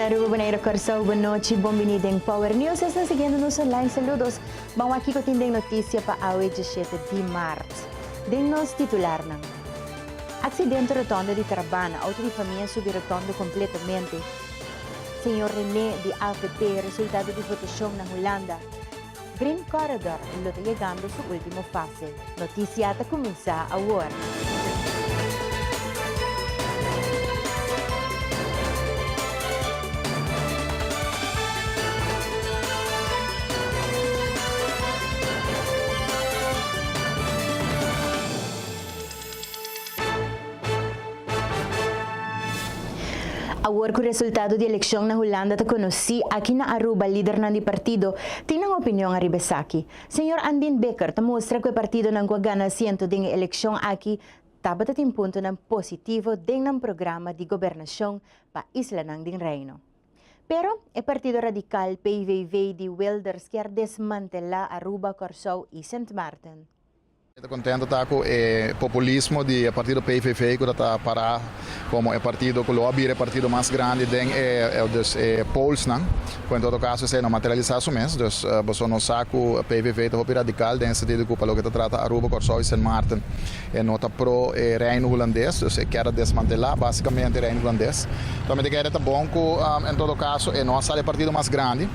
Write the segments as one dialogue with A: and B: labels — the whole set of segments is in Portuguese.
A: Aruba, Bonaire, Corsao, boa noite, bem-vindo em Power News. Estão seguindo-nos online, saludos. Vamos aqui com a notícia para a 17 de março. Den-nos titular ng Aksidente rotonda de Tarabana, auto de família subiu rotonda completamente. Senhor René de AFP, resultado de votação na Holanda. Green Corridor, está chegando a sua última fase. Notícia está começar agora. Agora, com o resultado da eleição na Holanda, te conheci aqui na Aruba, líder ng partido, tinang opinião a Ribesaki. Senhor Andin Becker, te mostra que o partido não ganha asiento da eleição aqui, tabat at punto ng positivo ng programa de gobernação para Isla ng Reino. Pero, o Partido Radical PVV de Wilders quer desmantelar Aruba, Corsao e St. Martin.
B: Estou contente com o populismo do partido PVV que está para como o partido que lobby o partido mais grande den polls não, em todo caso se não materializar isso mesmo, então você não sabe o PVV é radical den sentido que pelo que trata Aruba, Corsao e St. Martin é nota pro reino holandês, então quer desmantelar basicamente o reino holandês. Então me quer é bom que em todo caso é nossa partido mais grande.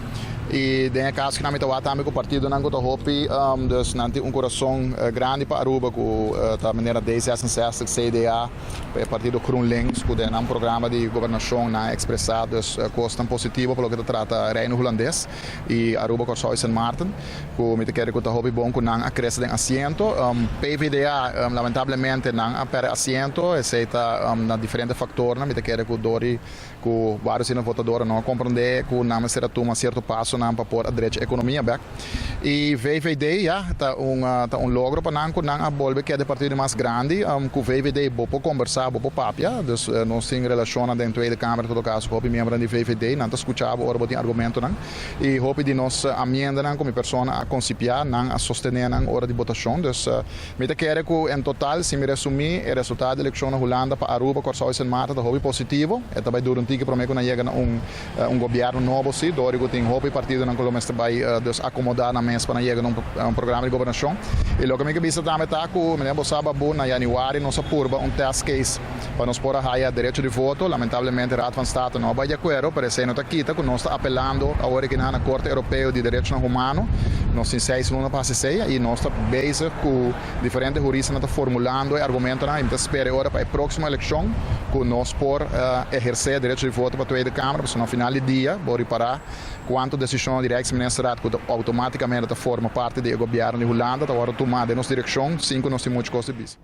B: E tem caso que nós também com o partido não gosta hopi, dus nanti coração grande para Aruba com a maneira D66, CDA, o partido GroenLinks, que tem programa de governação na expressado, dus custo positivo pelo que trata reino holandês e Aruba, Corsao e St. Martin, que me quer que o hopi bom que não acresce de assento, PVDA lamentavelmente não apere assento, exceto na diferentes fatores, me quer que o Dori, que vários votadores não compreendem que não será tomar certo passo para pôr a direita economia back. E VVD está logro para não volver que é o partido mais grande, com o VVD vou conversar, vou papia, então nós temos relação dentro da Câmara, todo caso, com o membro do VVD, não escutava ora botem argumento não, e hope de nós amenda não como pessoa a concipiar, não a sostener não hora de votação, então me quero que em total se me resumir o resultado da eleição na Holanda para Aruba, Corsao e St. Martin, hope positivo, e também durante que promete que chega governo novo sim, dori que tem hope partido não começa vai acomodar na mesa para chegar programa de governação. E logo que bisa também está com me lembro sábado na januário nossa curva test case para nos pôr a direito de voto, lamentavelmente a van Estado não vai de acordo, por isso não está aqui, que nós está apelando agora que na Corte Europeia de Direitos Humanos, nós em 6 não passa 6 e nós está base com diferentes juristas está formulando argumentos na então espera agora para a próxima eleição que nós por exercer direito de voto para a Tweede Câmara, porque no final do dia vou reparar quanto decisão direta ministerial que automaticamente forma parte do governo de Holanda, agora tomada em nossa direção, 5 nós temos muitas coisas.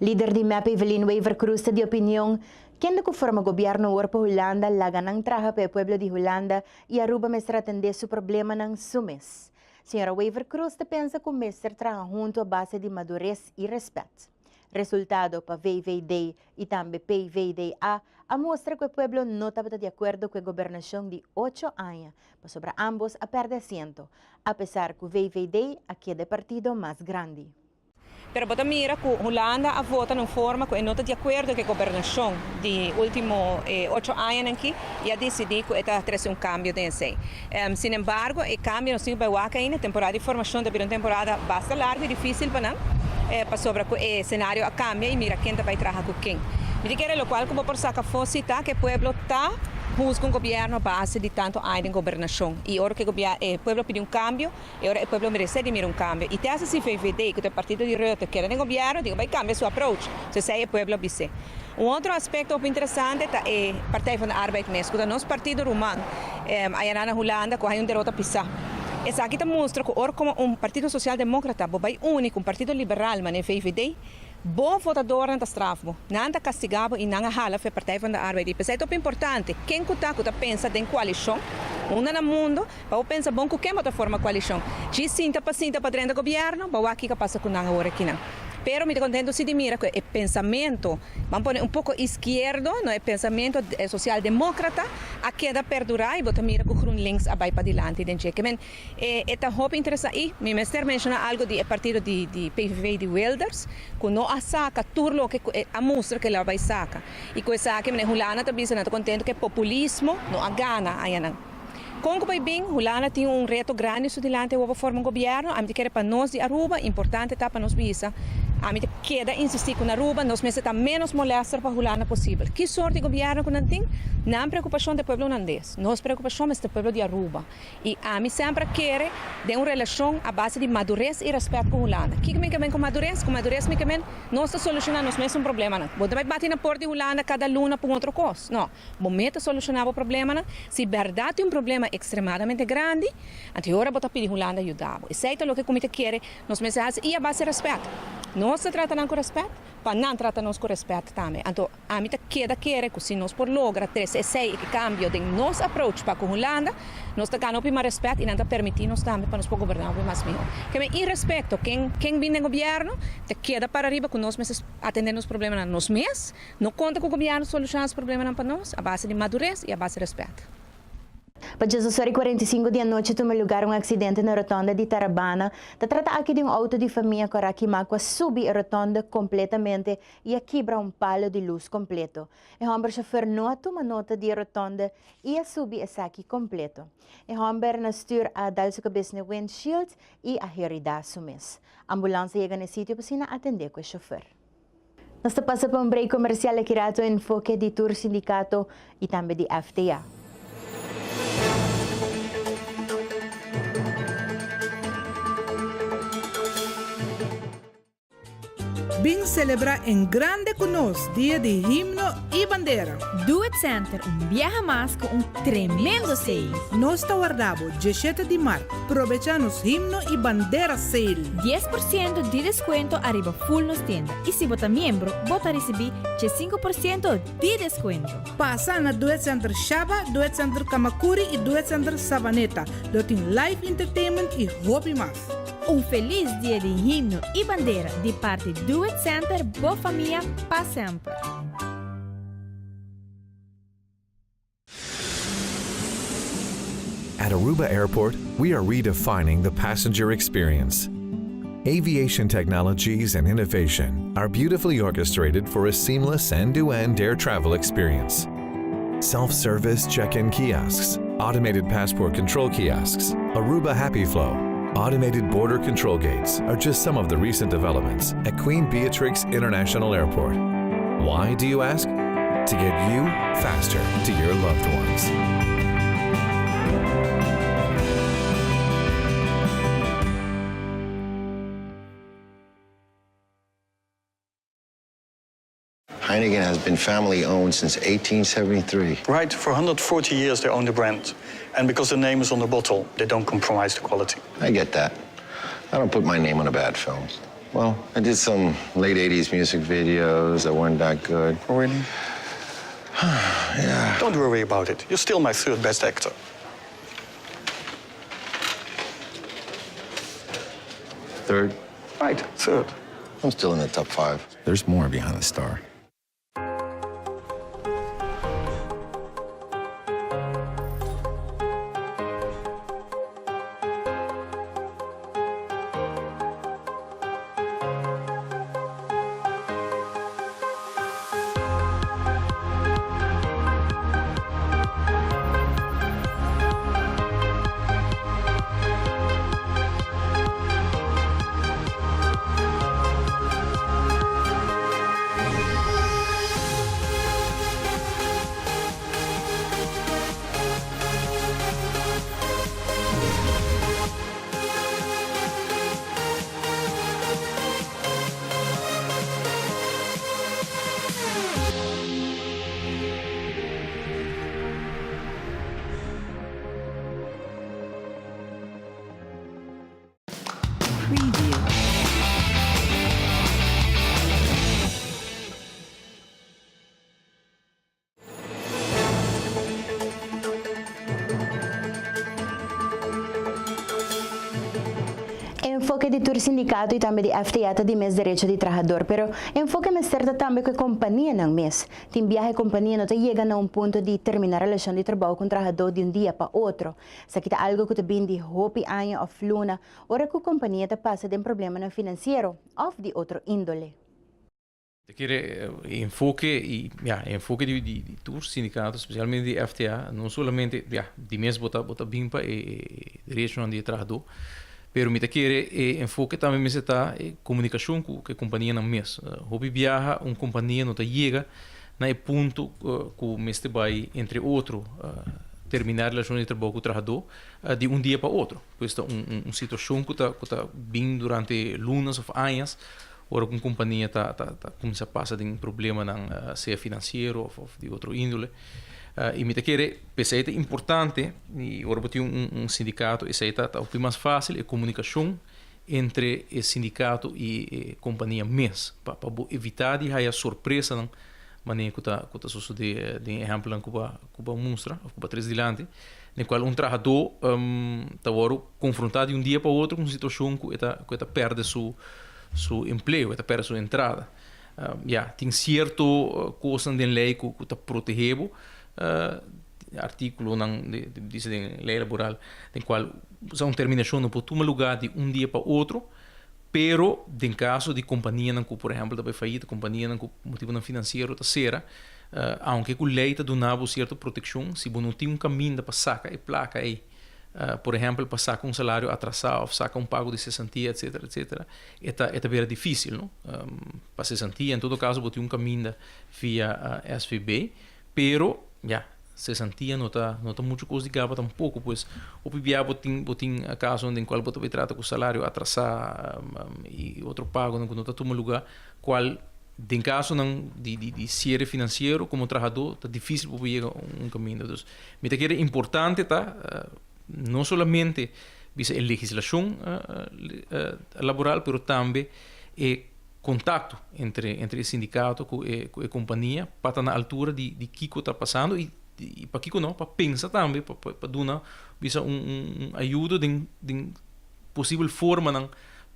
A: Líder de MEP Evelyn Wever Cruz de opinião, quem que forma governo para Holanda laga nang traha para o povo de Holanda e Aruba mestra atender seu problema nang sumes. Senhora Wever Cruz pensa que o mestre trabalha junto a base de madurez e respeito. Resultado para VVD e também PVDA mostra que o povo não estava de acordo com a governação de 8 anos, mas sobre ambos a perder assento, apesar que o VVD aqui é o partido mais grande.
C: Pero bota mira que Holanda a vota numa forma que não está de acordo com a governação de últimos 8 anos aqui e a decidir que está trazendo cambio desse. Sin embargo, o cambio não se vai ainda, temporada de formação da temporada bastante larga e difícil para não. Para sobre o cenário a cambia e mira quem vai trabalhar com quem. Me quer lo qual como por saca fosse tá que o povo tá busca governo base de tanto anos de governação e ora que o povo pediu cambio e ora o povo merece de cambio e até se VVD que o partido de Rutte quer de governo digo vai cambiar seu approach se sai o povo bise. Outro aspecto interessante é a Partij van de Arbeid mesmo, que nosso partido romano aí na Holanda com uma derrota pisa. Essa aqui mostra que ora como partido social-democrata, vai único, partido liberal, mas no VVD, bom votador não está não está castigado e não hala a Partij van de Arbeid. Isso é muito importante. Quem que pensa em coalição, no mundo, vai pensar bom que quem vai formar coalição. Se sinta para dentro do governo, vai aqui que passa com não agora aqui não. Pero me contento si mira que el pensamiento, vamos a poner un poco izquierdo, no el pensamiento socialdemócrata, a queda perdurar y vota mira que GroenLinks a vai para adelante. Que men, esta hope interesa aí, me mester menciona algo de partido de PVV de Wilders, que não a saca turlo que a mostra que ela vai saca. E com essa que me Hulana também se não contento que populismo não a gana aí não. Como vai bem, Hulana tem reto grande su dilante o forma governo, a mim quer para nós de Aruba, importante tá para nós visa. A mim queda insistir com Aruba, nós meses tá menos molestar para Hulana possível. Que sorte de governo que não tem? Não preocupação do povo holandês, nossa preocupação é do povo de Aruba. E a mim sempre quer de uma relação à base de madurez e respeito com Hulana. O que me vem com madurez? Com madurez me vem nós solucionar nós mesmos problema não. Você vai bater na porta de Hulana cada luna por outro coisa. Não, momento solucionar o problema não. Se verdade tem problema extremadamente grande, até agora você pedir Hulana ajudar. E sei o que o comitê quer, nós mesmos e a base de respeito. Nós tratamos com respeito, para não tratar-nos com respeito também. Então, a mim queda quer que se nós por logra esse cambio de nosso approach para a Holanda, nós ganhamos mais respeito e não permitimos também para nós governar mais melhor. Que em respeito, quem vem no governo, te queda para arriba com nós mesmos atendendo os problemas nós mesmos, não conta com o governo solucionar os problemas para nós, a base de madurez e a base de respeito.
A: Para 45 da noite, tomou lugar acidente na rotonda de Tarabana. Trata aqui de auto de família que Macua subi a rotonda completamente e quebra palo de luz completo. O homem chauffeur não toma nota de rotonda e a subi essa aqui completo. O homem na stuur a dal sa cabeça na windshield e a herida sumis. Ambulância chega no sítio para atender com o chauffeur. Nós passa para break comercial aqui rato enfoque de Tour Sindicato e também de FTA.
D: Bing celebra en grande con nos Dia de Himno y Bandera.
E: Do It Center, viaja más con un tremendo sale.
D: Nos guardamos 17 de março, aprovechamos himno y bandera sale.
E: 10% de descuento arriba full nos tienda. Y si vota miembro, vota recibir 5% de descuento.
D: Pasa na Do It Center Shaba, Do It Center Kamakuri y Do It Center Sabaneta. Lo tiene live entertainment y hobby más.
E: Un feliz Dia de Himno y Bandera de parte Do It Center, boa família, para sempre.
F: At Aruba Airport, we are redefining the passenger experience. Aviation technologies and innovation are beautifully orchestrated for a seamless end-to-end air travel experience. Self-service check-in kiosks, automated passport control kiosks, Aruba Happy Flow, automated border control gates are just some of the recent developments at Queen Beatrix International Airport. Why, do you ask? To get you faster to your loved ones.
G: Heineken has been family-owned since 1873.
H: Right, for 140 years they own the brand. And because the name is on the bottle, they don't compromise the quality.
G: I get that. I don't put my name on a bad film. Well, I did some late 80s music videos that weren't that good.
H: Oh, really?
G: Yeah.
H: Don't worry about it. You're still my third best actor.
G: Third?
H: Right, third.
G: I'm still in the top 5. There's more behind the star.
A: editor sindicato e também de FTA de mês direito de trabalhador, pero enfoque mais certo também que a companhia não mês. Tem viaje companhia não chega a ponto de terminar a relação de trabalho com o trabalhador de dia para outro. Se aqui algo que te de hopi ano ou luna, ora que a companhia te passa de problema no financeiro ou de outro índole.
I: Quiere enfoque enfoque de todos os sindicatos, especialmente de FTA, não somente de mês bota bimpa e direito de trabalhador, pero me quiere enfoque também me está comunicação com a companhia na mês. Hobby viaja companhia não chega na ponto que o mês vai entre outro terminar a relação de trabalho com o trabalhador de dia para outro. Esta uma situação que está bem durante lunas ou anos. Ora, com a companhia começa a passar de problema na seja financeiro ou de outro índole. E me quer pensar é importante, e ora tem sindicato, isso aí o mais fácil, é a comunicação entre o sindicato e a companhia MES, para evitar de haver surpresa na maneira que está sucedendo, de exemplo, que vai mostrar, que vai trazer dilante, no qual trabalhador está confrontado de dia para outro com uma situação que está perde seu emprego, perde sua entrada. Tem certo coisa na lei que está protegido, artículo diz de lei laboral, em qual uma terminação não pode tomar lugar de dia para outro, pero em caso de companhia que, por exemplo, está falida, companhia que motivo não financeiro está será, aunque a lei está dando certa proteção, se você não tem caminho para sacar e placa aí, por exemplo, para sacar salário atrasado, sacar pago de cesantia, etc. É bem difícil, não? Para cesantia, em todo caso, você tem caminho via SVB, pero, cesantia não está muito coisa de gaba tampouco, pois o PBA tem caso em qual você trata com salário atrasado e outro pago não está tomando lugar, qual em caso de cierre financeiro como trabalhador, está difícil para chegar a caminho. Então, me que é importante, não somente a legislação laboral, mas também o contato entre o sindicato com a companhia para estar na altura de que está passando e para que não, para pensar também, para dar uma ajuda de possível forma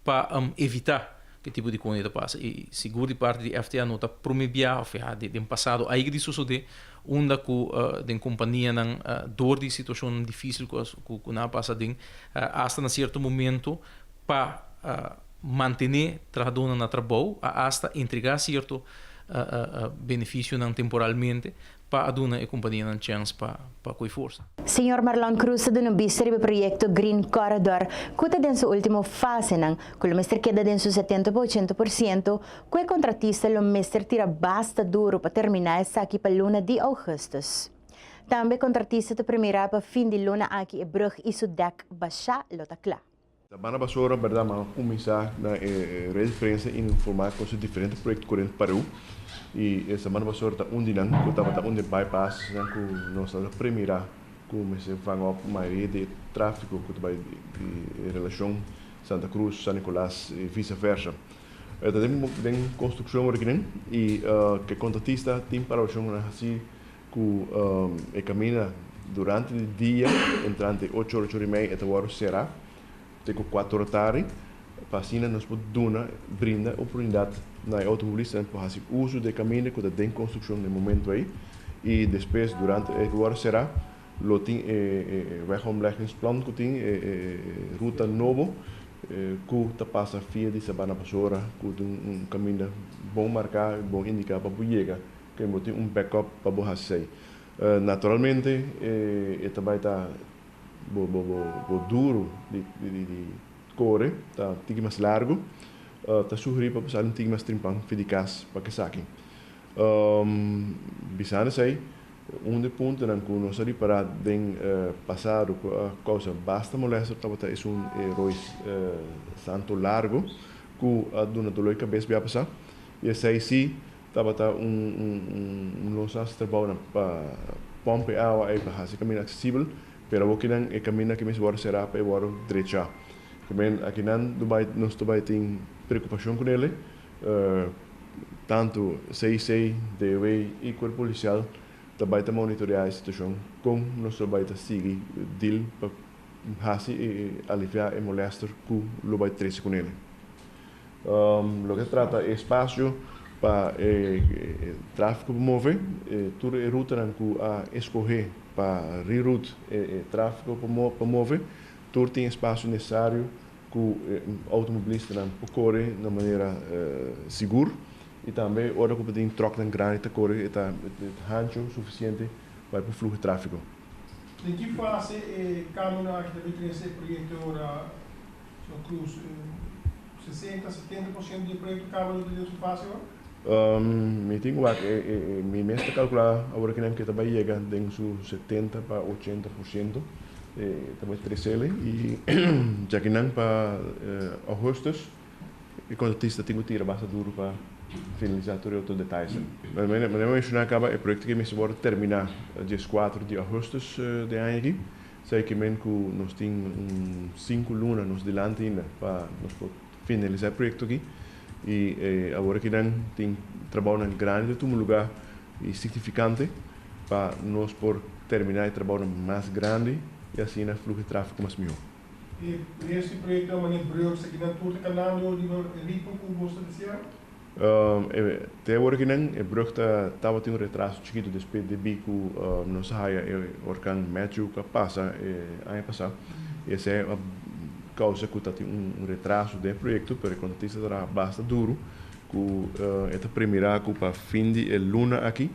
I: para evitar que tipo de coisa passa. E seguro de parte de FTA não está promovendo de passado aí que sucede onde a companhia não dor de situação difícil que não passa de hasta em certo momento para manter trabalhando no trabalho hasta entregar certo benefício temporalmente para dar a companhia uma chance para com força.
A: Senhor Marlon Cruz do Nubistre do projeto Green Corridor, que está em sua última fase, que o mestre queda em seu 70-80%, que o contratista o mestre tira basta duro para terminar essa aqui para a luna de agosto. Também o contratista te primeira para fim de luna aqui e brug e seu deck baixar lota clá.
J: Semana passada, verdade, mas começar na referência em informar com os diferentes projetos correntes para o e semana passada está dinam que estava bypass que nós a primeira comecei a fazer a maioria de tráfego que vai de relação Santa Cruz, São Nicolás e vice-versa. Tem construção aqui e que contratista tem para o chão assim que caminha durante o dia entre 8 horas e meia até o hora será tem 4 horas tarde para assim nós podemos brindar oportunidade na automobilista para fazer uso de caminho que tem construção no momento aí e depois durante a hora será lo tem wegomleggingsplan que tem ruta novo que passa via de semana passada que tem caminho bom marcar bom indicar para chegar que tem backup para fazer naturalmente também está duro de correr, tá mais largo, tá sugerido para passar mais trimpang eficaz para que saquem. Bisana sei, ponto que nós ali para den passado causa basta molesta tá é rois santo largo que a dona do loi cabeça vai passar e sei se tá nossas trabalho para pompe água aí para fazer caminho acessível. Pero aqui não é caminho que me vai será para o direito. Aqui não nós também tem preocupação com ele, tanto CIC, DOE e Corpo Policial também está monitorear a situação, como nós também está seguir deal para hasi aliviar e molestar que lo vai trece com ele. Lo que trata é espaço para tráfego mover, toda a ruta que a escorrer para reroute tráfego para mover, todo tem espaço necessário que o automobilista não corre de maneira segura e também hora que tem troca de grande corre está rancho suficiente para o fluxo de tráfego.
K: Em que fase caminho aqui também esse projeto agora, Cruz? 60-70% do projeto acaba de sua fase agora?
J: Me tenho que me mesta calcular agora que não que também chega em su 70 para 80% também trecele e já que não para agosto e quando tista tenho tira bastante duro para finalizar todos os detalhes. Mas eu mencionar acaba o projeto que me se vai terminar dia 4 de agosto de ano aqui. Sei que nós temos 5 lunas nos delante ainda para nós finalizar o projeto aqui. E agora que não tem trabalho grande, um lugar significante para nós por terminar o trabalho mais grande e assim o fluxo de tráfego mais melhor.
K: E esse projeto é uma maneira que não tudo canal de ritmo que você deseja?
J: Até agora que não, o brug estava tendo retraso chiquito depois de bico nós saia o orcan Matthew que passa ano passado. Essa é a causa que tem retraso do projeto, mas quando isso será bastante duro, que esta primeira que para fim de luna aqui,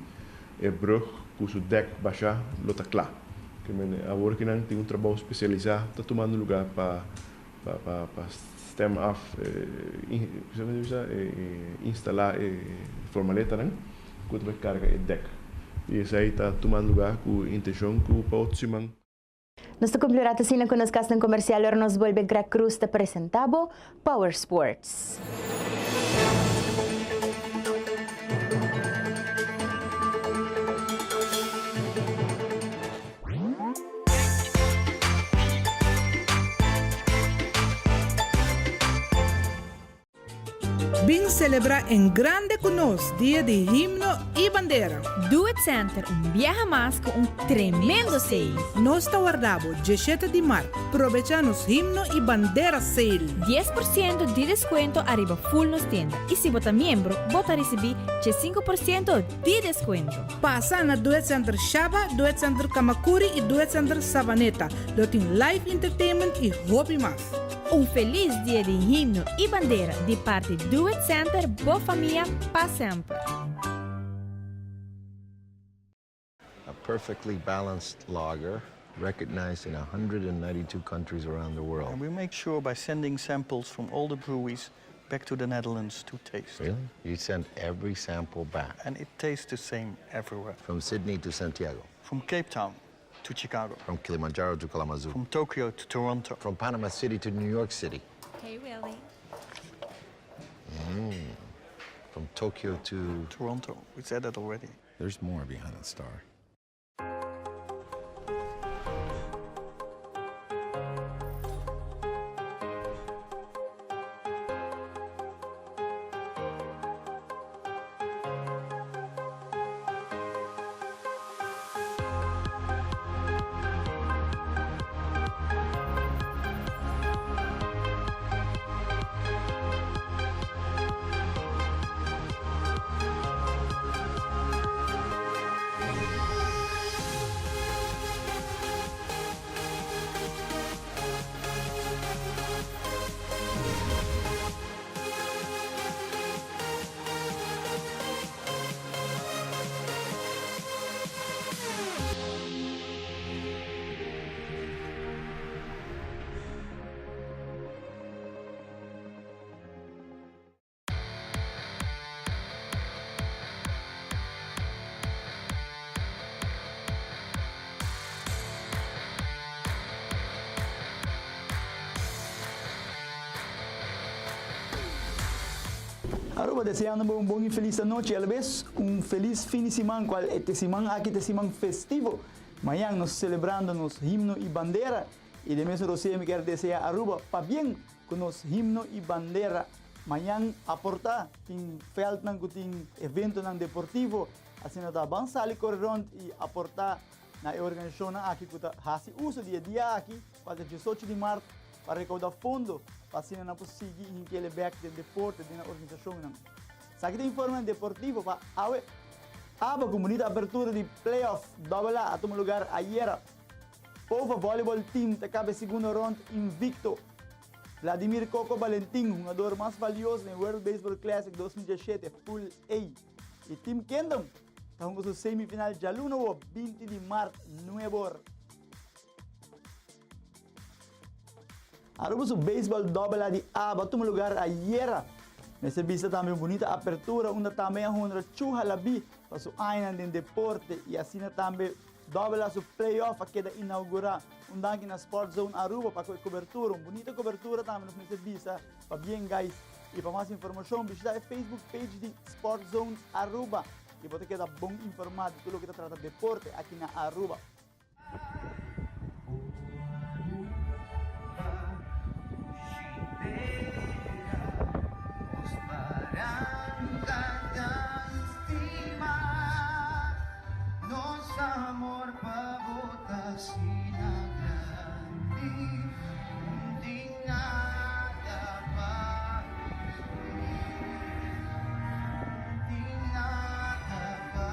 J: é brug que o deck baixar lota claro. Que agora que não tem trabalho especializado, está tomando lugar para stem af instalar formaleta, né? Que vai carregar o deck. E isso aí está tomando lugar com a intenção que o Paulo Simão.
A: Nós completar assim com as casas comercial, agora nós volve a Cruz te apresentamos Power Sports.
D: Vem celebrar em grande conosco Dia de Himno e Bandeira.
E: Do It Center, viaja más con tremendo sale.
D: Nós está guardado 17 de março, aprovechando himno e bandeira sale.
E: 10% de descuento arriba full nos tienda. Y si vota miembro, vota recibir 5% de descuento.
D: Passa na Do It Center Shaba, Do It Center Kamakuri e Do It Center Savaneta. Lá tem live entertainment e hobby mais.
E: Un feliz Día de Himno y Bandera de parte Do It Center, Boa Família, para sempre.
G: A perfectly balanced lager recognized in 192 countries around the world.
H: And we make sure by sending samples from all the breweries back to the Netherlands to taste.
G: Really? You send every sample back?
H: And it tastes the same everywhere.
G: From Sydney to Santiago?
H: From Cape Town to Chicago.
G: From Kilimanjaro to Kalamazoo?
H: From Tokyo to Toronto.
G: From Panama City to New York City?
E: Hey, Willie.
G: From Tokyo to...
H: Toronto. We said that already.
G: There's more behind the star.
L: Aruba deseando um bom e feliz noite, talvez feliz fim de semana, qual este semana aqui este semana festivo. Amanhã nós celebrando nos himno e bandeira e de mesmo você me quer desejar Aruba para bem com nos himno e bandeira. Amanhã aportar tem felt nang tem evento nang deportivo, assim nós avançar ali correndo e aportar na organização aqui que hasi uso dia aqui para 18 de março para recaudar fundo para assim não conseguir aquele back de deporte da organização. Sabe que informe deportivo para a comunidade abertura de playoff AA a tomar lugar ayer. Pova Volleyball Team acaba segundo round invicto. Vladimir Coco Valentin, jogador mais valioso no World Baseball Classic 2017, Pool A. E Team Kingdom está com sua semifinal de aluno 20 de março, Nueva York. Arubos o beisebol AA de Aba toma lugar ayer. Nessa vista também bonita apertura, onde também a Honra Chuhalabi para o Island de deporte e assim também AA su playoff que da inaugurar onde na Sport Zone Aruba para cobertura, bonita cobertura também nessa vista para bem guys. E para mais informação, visita a Facebook page de Sport Zone Aruba e pode quedar bom informado de tudo o que trata de deporte aqui na Aruba.
M: Amor pagota sinagrandi, hindi nada pa, hindi nada pa,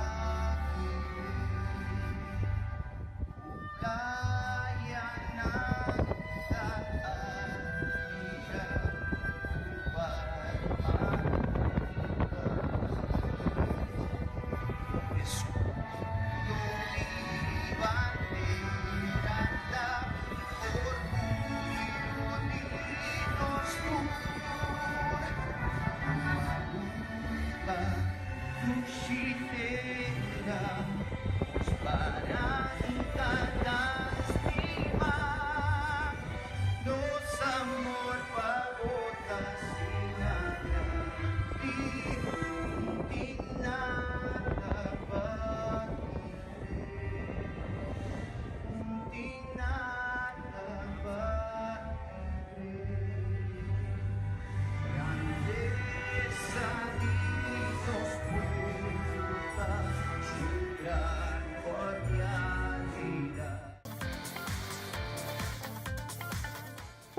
M: laya na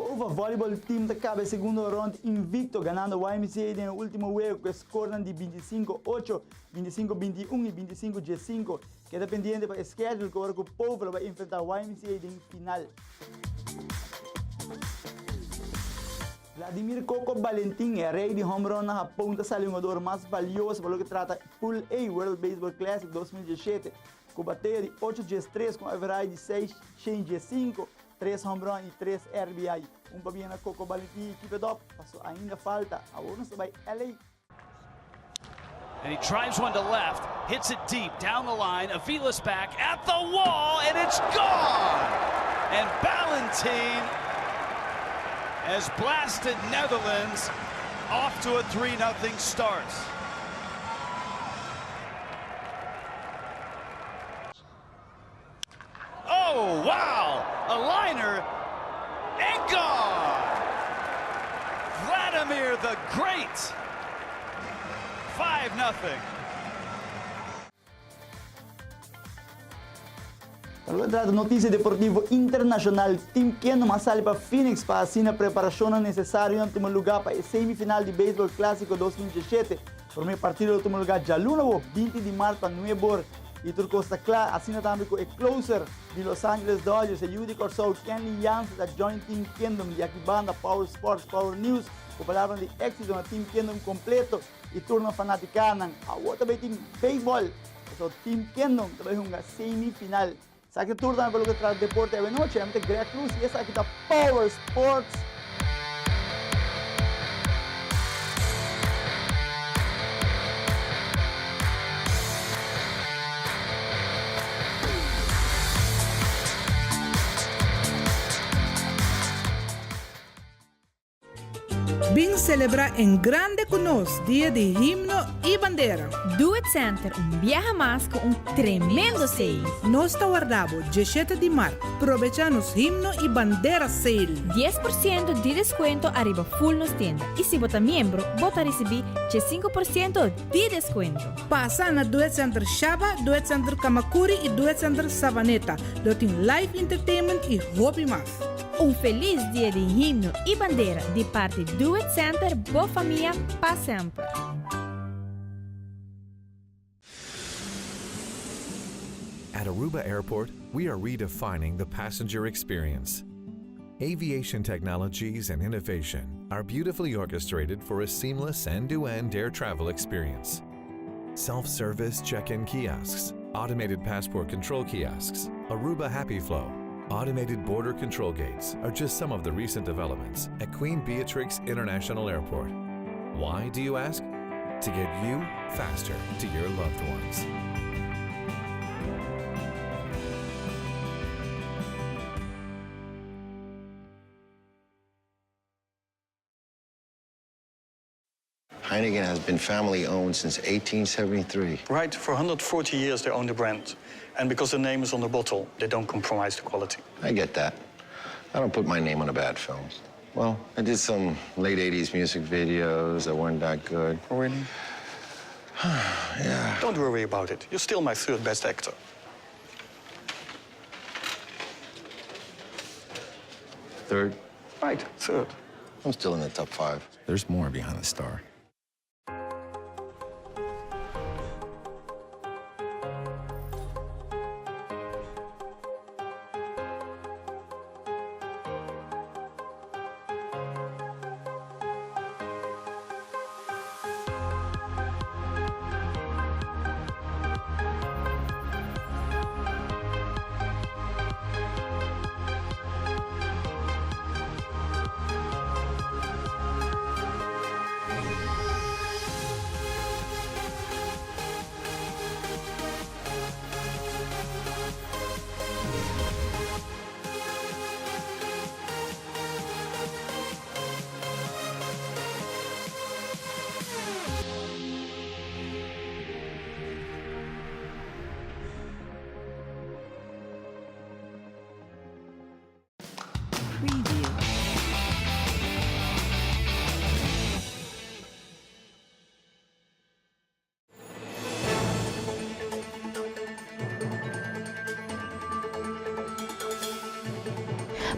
L: O Volleyball Team acaba segundo round invicto, ganando o YMCA no último juego que scoran de 25-8, 25-21 e 25-15, que é dependente para o schedule que o Povo vai enfrentar o YMCA em final. Vladimir Coco Valentin é rei de home run na Japão, é o jogador mais valioso pelo que trata Pool A World Baseball Classic 2017, com bateria de 8-3 com average de 6-5, 3 home run e 3 RBI. Pabinha na Coco Valentin, keep it up, passou ainda falta, agora se vai LA.
N: And he drives one to left, hits it deep, down the line, Avila's back, at the wall, and it's gone! And Valentin has blasted Netherlands off to a 3-0 start. Oh, wow! A liner, and gone! Vladimir the Great! 5-0.
L: Para notícia deportiva internacional, Team Kingdom sale para Phoenix para assim a preparação necessária em último lugar para a semifinal de Baseball Clássico 2017. Por meio partido, último lugar de aluno, 20 de março para Nueva York. E tudo está claro, assim também com o closer de Los Angeles Dodgers, o Judy Corso, Kenley Jansen, da Joint Team Kingdom, de aqui banda Power Sports, Power News, com palavras de êxito na Team Kingdom completo e turno fanaticana. A outra vez Team Baseball, o Team Kingdom, também uma semifinal. Sabe que turno também pelo que traz deporte é noite, é muito Greg Cruz e essa aqui da Power Sports.
D: Vem celebrar em grande conosco Dia de Himno e Bandeira.
E: Do It Center, viaja mais com tremendo sale.
D: Nós está guardado 17 de março, aproveitando himno e bandeira sale.
E: 10% de descuento arriba full nos tienda. E se você é membro, você receber 5% de descuento.
D: Passa na Do It Center Shaba, Do It Center Kamakuri e Do It Center Savaneta. Lá tem live entertainment e hobby mais.
E: feliz dia de himno e bandeira de parte do Duet Center Boa Família para sempre.
F: At Aruba Airport, we are redefining the passenger experience. Aviation technologies and innovation are beautifully orchestrated for a seamless end-to-end air travel experience. Self-service check-in kiosks, automated passport control kiosks, Aruba Happy Flow, automated border control gates are just some of the recent developments at Queen Beatrix International Airport. Why, do you ask? To get you faster to your loved ones.
G: Heineken has been family-owned since 1873.
H: Right, for 140 years they own the brand. And because the name is on the bottle, they don't compromise the quality.
G: I get that. I don't put my name on a bad film. Well, I did some late 80s music videos that weren't that good.
H: Oh, really?
G: Yeah.
H: Don't worry about it. You're still my third best actor.
G: Third?
H: Right, third.
G: I'm still in the top 5. There's more behind the star.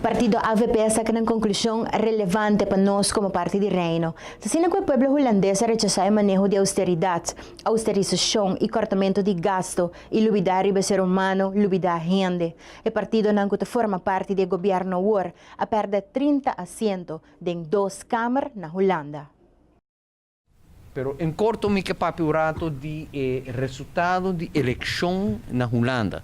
A: Partido AVP saca uma conclusão relevante para nós como parte do reino. Assim que o povo holandês rechazou o manejo de austeridade, austerização e cortamento de gasto e lubidar o ser humano, lubidar rende. O partido não forma parte do governo hoje, a perder 30 assentos em 2 câmaras na Holanda.
O: Pero em corto mi que papurato di resultado di eleição na Holanda.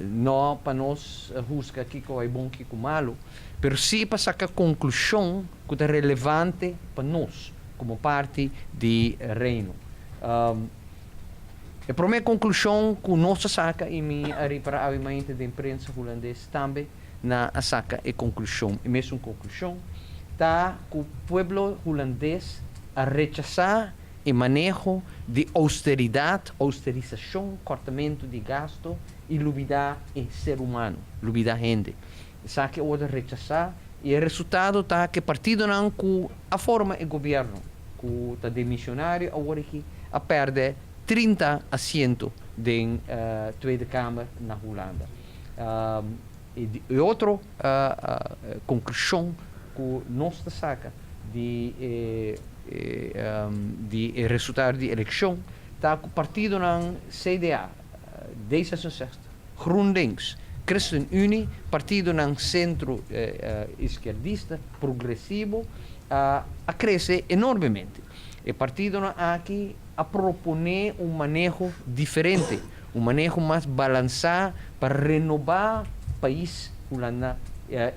O: Não para nós buscar aqui que é bom que é malo, mas sim para sacar conclusão que é relevante para nós como parte do reino. A primeira conclusão que nós saca e me para a mente da imprensa holandesa também na saca é conclusão. E mesmo conclusão está que o povo holandês a rechazar o manejo de austeridade, austerização, cortamento de gasto e lubidar o ser humano, lubidar gente. Sabe que outra rechazar e o resultado está que partido não com a forma do governo, que está demissionário agora que a perder 30 assentos da Tweede Kamer na Holanda. E outra conclusão que nós saca de resultado da eleição está que o partido não CDA D66, GroenLinks, ChristenUnie, partido não centro esquerdista, progressivo, a crescer enormemente. O partido não aqui a proponer manejo diferente, manejo mais balançado para renovar o país Holanda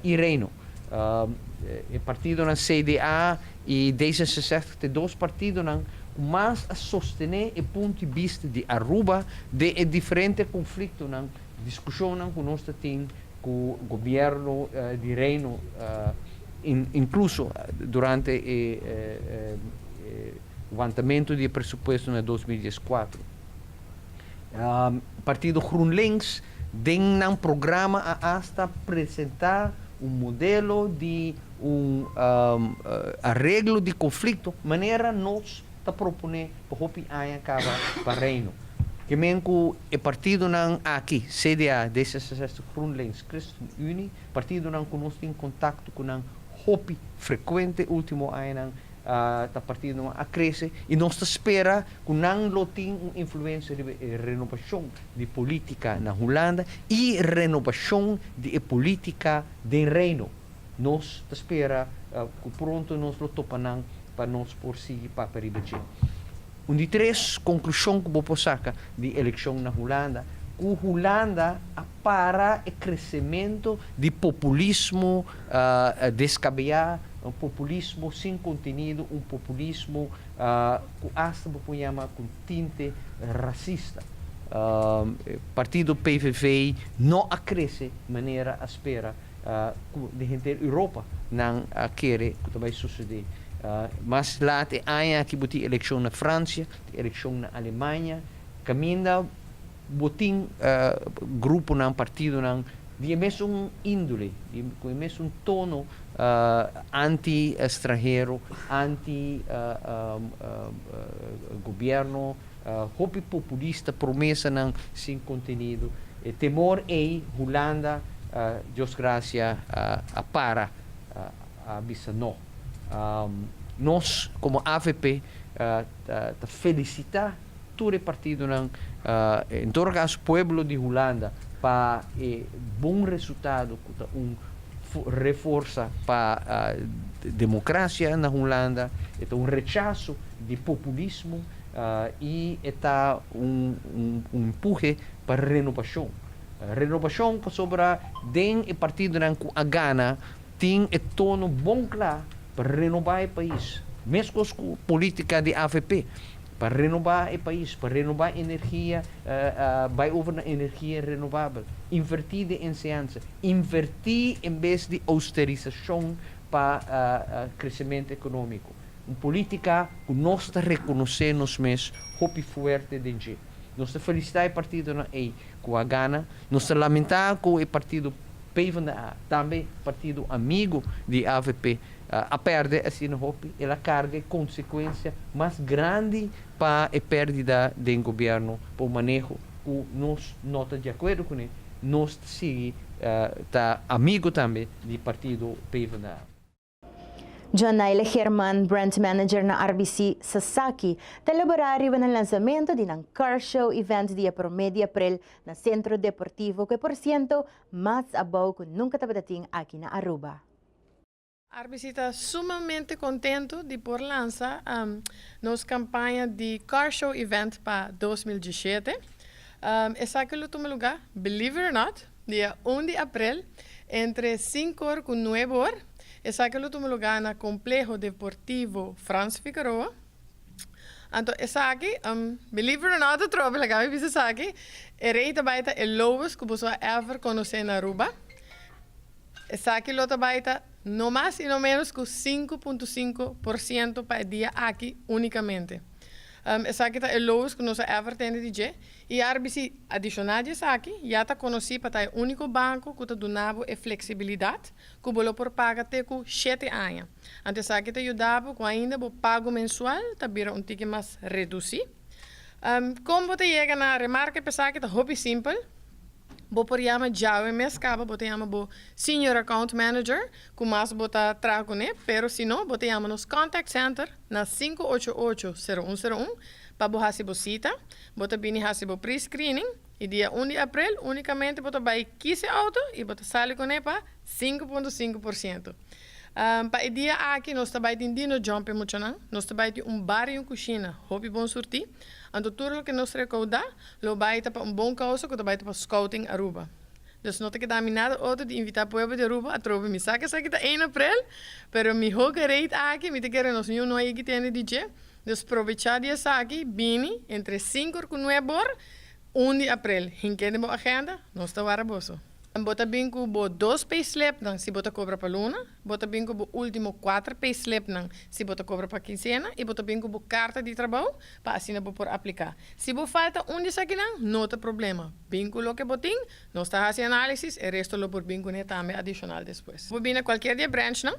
O: e reino. O partido na CDA e D66, tem 2 partidos não mas a sostener o ponto de vista de Aruba de diferentes conflitos, discussão que nós temos com o governo de reino, incluso durante o levantamento de pressuposto em 2014. O Partido GroenLinks tem um programa hasta apresentar modelo de arreglo de conflito, maneira nós está propondo para o acaba para reino. que menku e partido ng aqui, CDA, D66 GroenLinks, ChristenUnie, partido ng kunos ting kontakto ko ng hopi frequente último ay ng ta partido ng acresce e nós espera que não loting influência de renovação de política na Holanda e renovação de política do reino. Nós espera que pronto nós lo topanang para nós por si para peribeche. De três conclusão que vou sacar de eleição na Holanda, que Holanda para o crescimento de populismo descabellado, um populismo sem conteúdo, um populismo que hasta vou chamar com tinte racista. Partido PVV não cresce de maneira à espera de gente da Europa não quer que vai suceder. Mas lá tem aqui botem eleição na França, eleição na Alemanha, caminha botem grupo não partido não de mesmo índole, com mesmo tono anti-estrangeiro, anti-governo, hopi populista, promessa não sem conteúdo. Temor é Holanda, Deus graça, para a bisa não. Nós, como AVP, felicitar todo o partido, em todo caso, povo de Holanda, para bom resultado, reforça para a democracia na Holanda, rechaço de populismo e empurre para renovação. Renovação sobre o partido que a Gana tem tono bom claro para renovar o país, mesmo com a política de AVP. Para renovar o país, para renovar a energia, vai over na energia renovável, invertir em ciência, invertir em vez de austerização para crescimento econômico. Uma política que nós reconhecemos mesmo, hopi forte de gente. Nós felicitar o partido na EI, com a Gana, nós lamentar com o partido PVDA, também partido amigo de AVP, a perda assim no hopi, ela carga consequência mais grande para a perda do governo, para o manejo que nós nota de acordo com ele, nós seguimos amigo também do partido PVDA.
A: John Naile Herman, brand manager na RBC Sasaki, elaborari ng lançamento de ng car show event dia por medio April na Centro Deportivo que por ciento mais abaw que nunca tapadating aqui na Aruba.
P: RBC está sumamente contento de por lançar nossa campanha de car show event para 2017. Essa aqui é o lugar, believe it or not, dia 1 de abril, entre 5 horas e 9 horas. Essa aqui é o lugar no Complexo Deportivo Franz Figueroa. Então, essa aqui, believe it or not, tropa legal, essa aqui, é reita baita é lowest que você ever conhecer na Aruba. Essa aqui lota baita no mais e no menos que 5.5% para o dia aqui unicamente. Essa aqui é o lowest que nós ever temos DJ. E a RBC adicional essa aqui, já está conhecido para o único banco que está dando a flexibilidade que você pode pagar até 7 anos. Então, essa aqui está ajudando com ainda o pago mensual, está vira ticket mais reduzido. Como você chega na remarca, essa aqui está hobby simples. Bo por chama Java mescaba, bote chama bo Senior Account Manager, com mais bota trago né, pero se não, bote chama nos Contact Center na 588-0101 para bo hasibo cita, bota bini hasibo pre-screening e dia 1 de abril unicamente bota vai 15 auto e bota sale com né para 5.5%. Para o dia aqui nós trabalhamos em Dino Jump muito não, nós trabalhamos bar e cozinha, hobby bom sortir. Então, tudo que nós recordamos, lo baita para bom causa, que baita para scouting Aruba. Dus não tem que dar nada outro de invitar o povo de Aruba a trocar me saca essa aqui tá 1 abril, pero mi hoga rate aqui, me te quero nós não aí que tem DJ. Dus aproveitar dia aqui, bini entre 5 e 9 horas, 1 de abril. Quem quer uma agenda, nós está varaboso. Bota bingo bo 2 payslip nang si bota cobra pa luna, bota bingo bo último 4 payslip nang si bota cobra pa quincena e bota bingo bo carta de trabalho para assim bo por aplicar. Se bo falta onde aqui não, não tem problema. Bingo lo que botin, nós está fazendo análise e resto lo por bingo né também adicional depois. Bo bina qualquer dia branch não,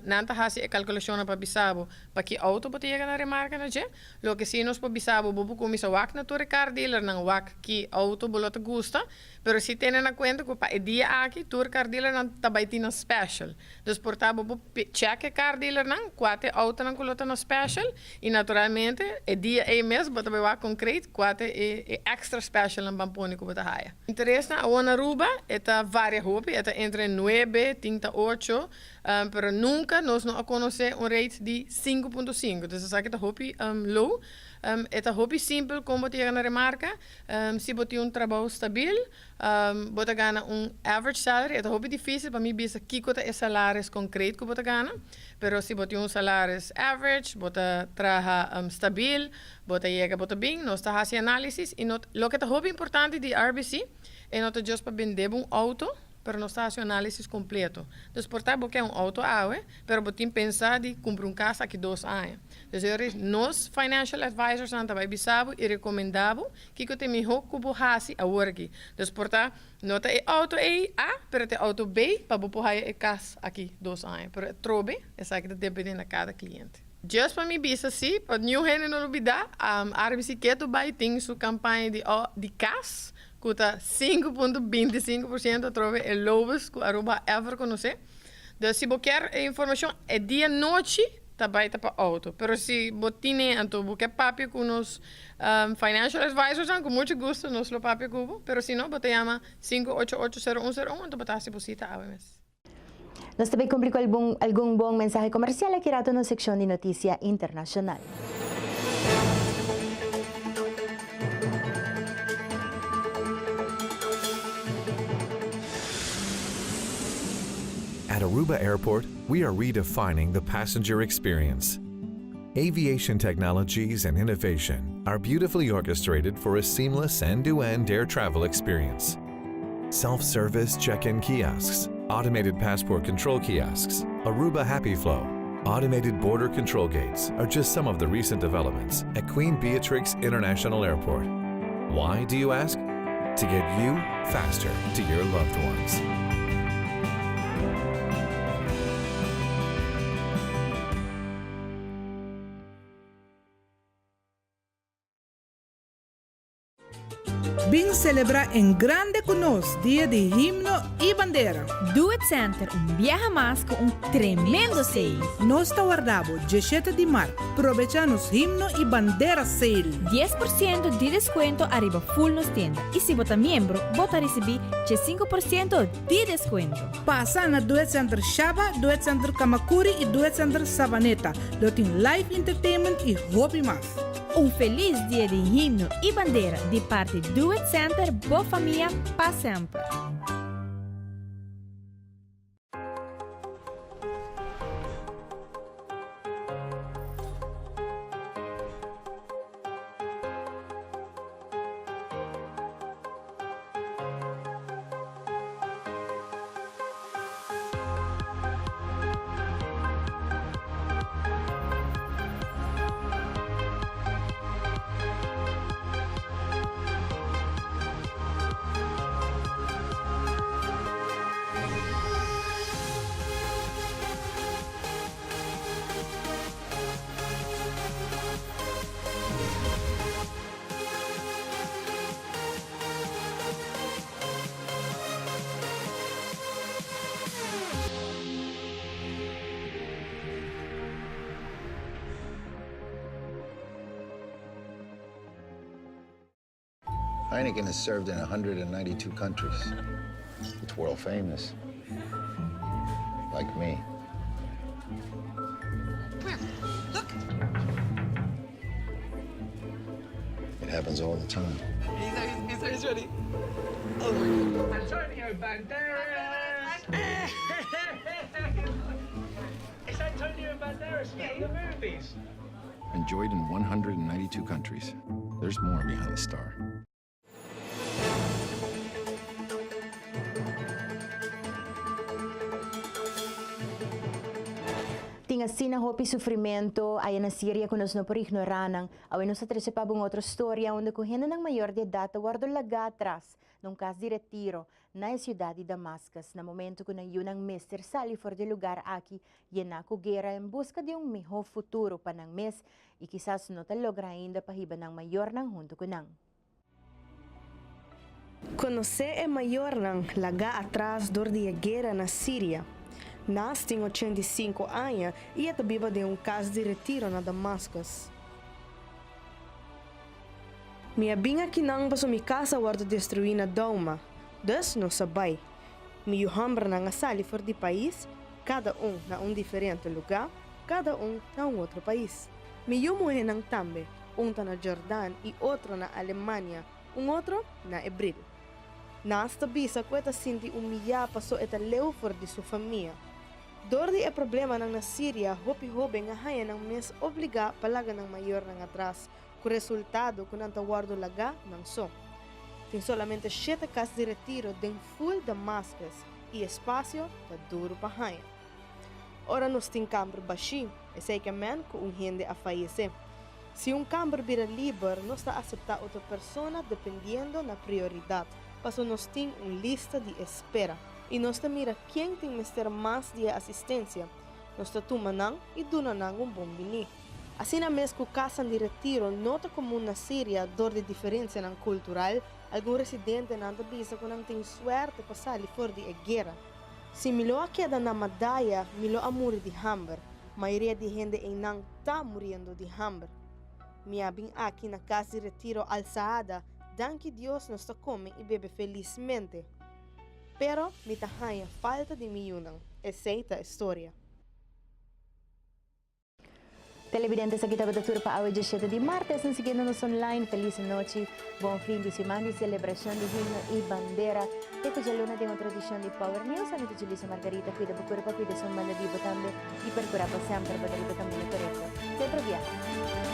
P: não tá fazendo a calculação para bisabo para que auto bota chega na remarca na je, lo que se nós para bisabo bo comisa wak na to car dealer nang wak que auto bolota gusta, pero se tem na conta que para dia aqui tour car dealer não também tem na special. Dus portabo bo check car dealer não quate auto não colota na special e naturalmente dia mês bota vai concreto quate extra special na bamponi que bota haia. Interesse na a Aruba eta varia hopi eta entre 9 tinta 8 pero nunca nós não conhece rate de 5.5. Dus essa aqui tá hopi low. Eta hobby simpel como te na remarca, se botar trabalho stabil, bota gana average salary, eta hobby difícil para mim bisa kiko ta salários concreto que bota gana, pero se botar salários average, bota traha stabil, bota chega bota bem, nós tá fazendo análise e lo que tá hobby importante de RBC é não tá just para vender auto, pero não está fazendo análise completo. Dus portar porque é auto pero botin pensar de comprar casa aqui 2 anos. Dus nós financial advisors não também bisabo e recomendabo que eu tenho melhor cubo hasi a work. Dus portar nota é auto A, pero tem auto B para botar a casa aqui 2 anos. Pero trobe, essa aqui depende de cada cliente. Just para mim bisa sim, para new gente não olvidar, RBC quer vai ter sua campanha de casa custa 5.25% trove é lowest que Aruba ever conhece. Dus se você quer informação é dia noite também tá para auto. Pero se botine então você papi com nos financial advisors com muito gosto nos lo papi cubo. Pero se não bota chama 5880101 então bota se posita AWS.
A: Nós também cumprimos algum bom mensagem comercial aqui na secção de notícia internacional.
F: At Aruba Airport, we are redefining the passenger experience. Aviation technologies and innovation are beautifully orchestrated for a seamless end-to-end air travel experience. Self-service check-in kiosks, automated passport control kiosks, Aruba Happy Flow, automated border control gates are just some of the recent developments at Queen Beatrix International Airport. Why, do you ask? To get you faster to your loved ones.
D: Bing celebra en grande con nos Dia de Himno y Bandera.
E: Do It Center, viaja más con tremendo sale.
D: Nos está guardado 17 de março, aprovechanos Himno y Bandera Sale.
E: 10% de descuento arriba full nos tienda. Y si vota miembro, vota recibir 5% de descuento.
D: Pasa na Do It Center Shaba, Do It Center Kamakuri y Do It Center Sabaneta. Lo tiene live entertainment y hobby más.
E: Feliz Dia de Himno y Bandera de parte Do It Center, boa família, para sempre.
G: Heineken is served in 192 countries. It's world famous. Like me.
M: Look.
G: It happens all the time.
M: He's ready.
Q: Antonio Banderas! It's Antonio Banderas from the movies.
G: Enjoyed in 192 countries. There's more behind the star.
A: assim na hopi sofrimento, aí na Síria que nós não por ignorar, aí nós atrasamos outra história onde correndo ng maior de idade guardo laga atrás, num caso de retiro, na cidade de Damascus, na momento que na yun ang Mr. Sali for de lugar aqui, e na guerra em busca de melhor futuro para ng mes, e quizás não te logra ainda pahiba ng maior ng junto ko nang.
R: Conhecer é maior nang laga atrás dor de guerra na Síria. Nas tem 85 anos e é viva de caso de retiro na Damascus. Minha binha que não passou minha casa guarda destruir na Doma. Dus não sabay. Minha hambra na sali for de país, cada na diferente lugar, cada na outro país. Minha mulher nang tambe, tá na Jordão e outro na Alemanha, outro na Hebril. Nas tabisa ko ita sinti umiya paso ita leu for de sua família. Dor de problema nang na Síria, hopi-hobe nga haya ng mes obliga palaga ng mayor nang atras, com resultado kung guardo laga ng so. Tem solamente 7 casas de retiro den full Damascus e espaço ta duro pa haya. Ora nos tem campo baixinho, e sei que man ko gente a fallece. Se campo vira libre, nos está aceptar outra pessoa dependiendo na prioridade. Paso nos tem lista de espera. E nós mira quem tem mister mais de assistência. Nós tumanang e dunanang bom bini. Assim na mesma casa de retiro, nota comum na Síria, dor de diferença na cultural, algum residente não avisa que não tem suerte para sair fora de guerra. Se milo queda na madaya, milo amor de hambre. Maioria de gente em não está morrendo de hambre. Minha bem aqui na casa de retiro alçada, dan que Deus nos come e bebe felizmente. Pero mi tahaya falta de miyunang. Essa história.
A: Televidentes, aqui estava a tour para hoje, 7 de martes, nos seguindo-nos online. Feliz noite, bom fim de semana e celebração de himno e bandeira. Ecco già luna di una tradizione di Power News, a me Julissa Margarita, qui da Bucura, qui da Sommanda di Botambe, e per cura sempre, Margarita Cammino Corretto. Sempre via.